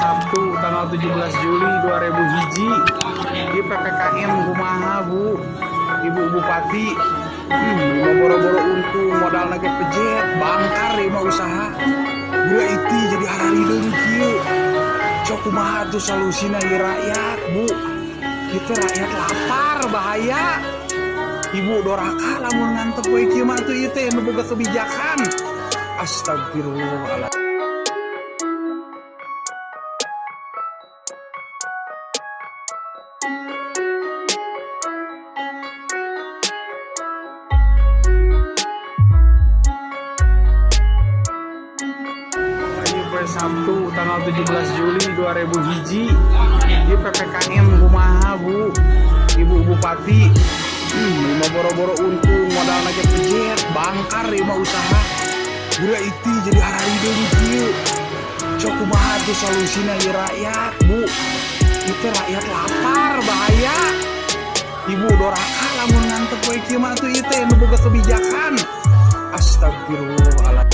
Sabtu tanggal 17 Juli 2000 hiji di PPKM kumaha Bu Ibu Bupati. Boro-boro untung modal nage pejet bangkar ya mah usaha gua itu jadi hararido kieu cok kumaha tuh solusina ieu rakyat Bu, itu rakyat lapar bahaya. Ibu doraka lamun ngantep we kieu mah tuh ieu teh nu boga kebijakan. Astagfirullahaladzim. Sabtu tanggal 17 Juli 2000 hiji di PPKM kumaha Bu Ibu Bupati. Boro-boro untung modal nage pejet bangkar ya mah usaha gua itu jadi hararido kieu cok kumaha tuh solusina ieu rakyat Bu, itu rakyat lapar bahaya. Ibu doraka lamun ngantep we kieu mah tuh ieu teh nu boga kebijakan. Astagfirullahaladzim.